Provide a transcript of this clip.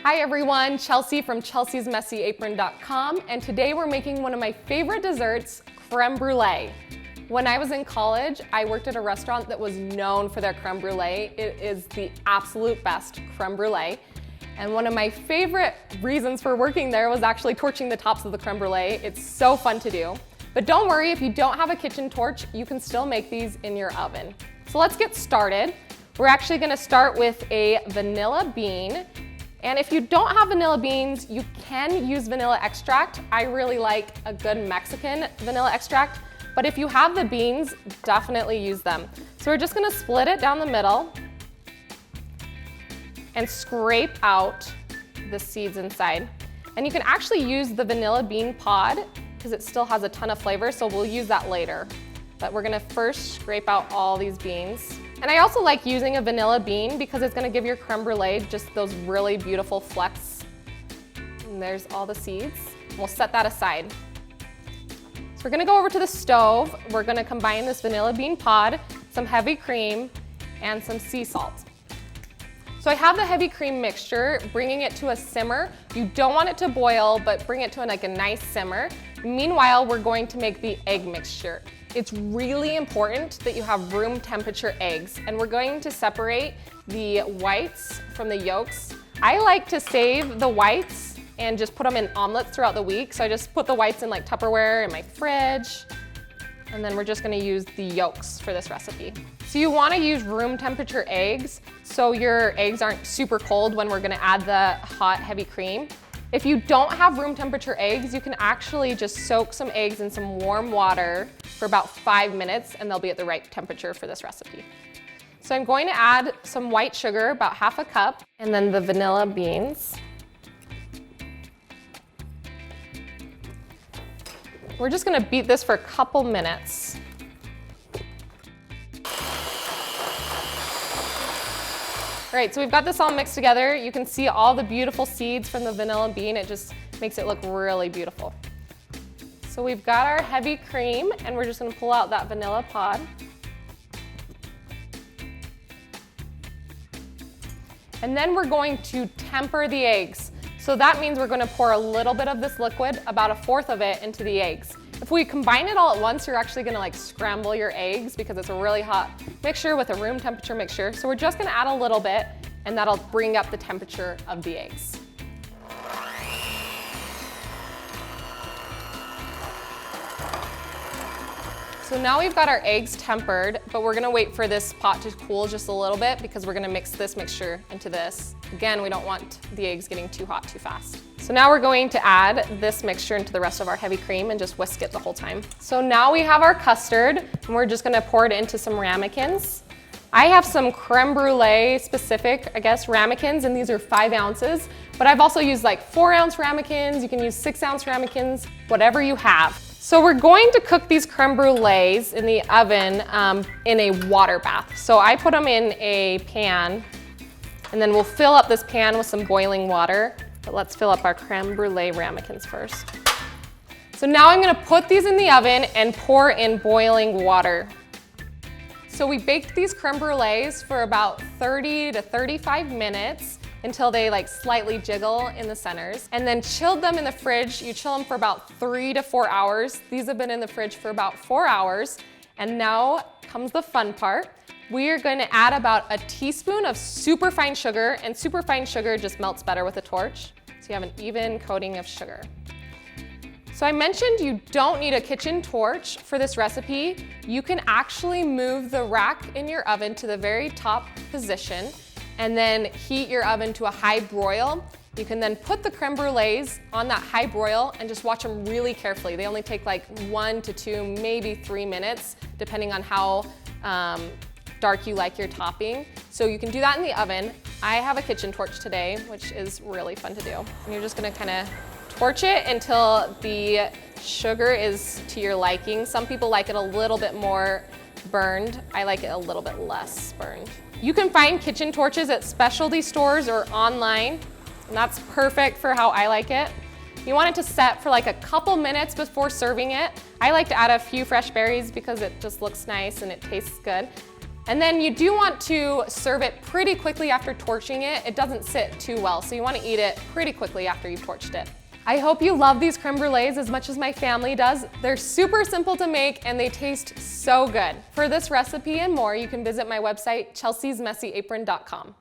Hi everyone, Chelsea from chelseasmessyapron.com, and today we're making one of my favorite desserts, creme brulee. When I was in college, I worked at a restaurant that was known for their creme brulee. It is the absolute best creme brulee. And one of my favorite reasons for working there was actually torching the tops of the creme brulee. It's so fun to do. But don't worry, if you don't have a kitchen torch, you can still make these in your oven. So let's get started. We're actually gonna start with a vanilla bean. And if you don't have vanilla beans, you can use vanilla extract. I really like a good Mexican vanilla extract, but if you have the beans, definitely use them. So we're just gonna split it down the middle and scrape out the seeds inside. And you can actually use the vanilla bean pod because it still has a ton of flavor, so we'll use that later. But we're gonna first scrape out all these beans. And I also like using a vanilla bean because it's gonna give your creme brulee just those really beautiful flecks. And there's all the seeds. We'll set that aside. So we're gonna go over to the stove. We're gonna combine this vanilla bean pod, some heavy cream, and some sea salt. So I have the heavy cream mixture, bringing it to a simmer. You don't want it to boil, but bring it to a nice simmer. Meanwhile, we're going to make the egg mixture. It's really important that you have room temperature eggs, and we're going to separate the whites from the yolks. I like to save the whites and just put them in omelets throughout the week. So I just put the whites in like Tupperware in my fridge, and then we're just gonna use the yolks for this recipe. So you wanna use room temperature eggs so your eggs aren't super cold when we're gonna add the hot heavy cream. If you don't have room temperature eggs, you can actually just soak some eggs in some warm water for about 5 minutes and they'll be at the right temperature for this recipe. So I'm going to add some white sugar, about half a cup, and then the vanilla beans. We're just gonna beat this for a couple minutes. All right, so we've got this all mixed together. You can see all the beautiful seeds from the vanilla bean. It just makes it look really beautiful. So we've got our heavy cream, and we're just gonna pull out that vanilla pod. And then we're going to temper the eggs. So that means we're gonna pour a little bit of this liquid, about 1/4 of it, into the eggs. If we combine it all at once, you're actually gonna scramble your eggs because it's a really hot mixture with a room temperature mixture. So we're just gonna add a little bit, and that'll bring up the temperature of the eggs. So now we've got our eggs tempered, but we're gonna wait for this pot to cool just a little bit because we're gonna mix this mixture into this. Again, we don't want the eggs getting too hot too fast. So now we're going to add this mixture into the rest of our heavy cream and just whisk it the whole time. So now we have our custard, and we're just gonna pour it into some ramekins. I have some creme brulee specific, ramekins, and these are 5 ounces, but I've also used 4-ounce ramekins. You can use 6-ounce ramekins, whatever you have. So we're going to cook these creme brulees in the oven in a water bath. So I put them in a pan, and then we'll fill up this pan with some boiling water. But let's fill up our creme brulee ramekins first. So now I'm gonna put these in the oven and pour in boiling water. So we baked these creme brulees for about 30 to 35 minutes until they slightly jiggle in the centers, and then chilled them in the fridge. You chill them for about 3 to 4 hours. These have been in the fridge for about 4 hours. And now comes the fun part. We are going to add about a teaspoon of superfine sugar, and superfine sugar just melts better with a torch. So you have an even coating of sugar. So I mentioned you don't need a kitchen torch for this recipe. You can actually move the rack in your oven to the very top position and then heat your oven to a high broil. You can then put the creme brulees on that high broil and just watch them really carefully. They only take 1 to 2, maybe 3 minutes, depending on how dark you like your topping. So you can do that in the oven. I have a kitchen torch today, which is really fun to do. And you're just gonna kind of torch it until the sugar is to your liking. Some people like it a little bit more burned. I like it a little bit less burned. You can find kitchen torches at specialty stores or online, and that's perfect for how I like it. You want it to set for a couple minutes before serving it. I like to add a few fresh berries because it just looks nice and it tastes good. And then you do want to serve it pretty quickly after torching it. It doesn't sit too well, so you want to eat it pretty quickly after you've torched it. I hope you love these creme brulees as much as my family does. They're super simple to make and they taste so good. For this recipe and more, you can visit my website, chelseasmessyapron.com.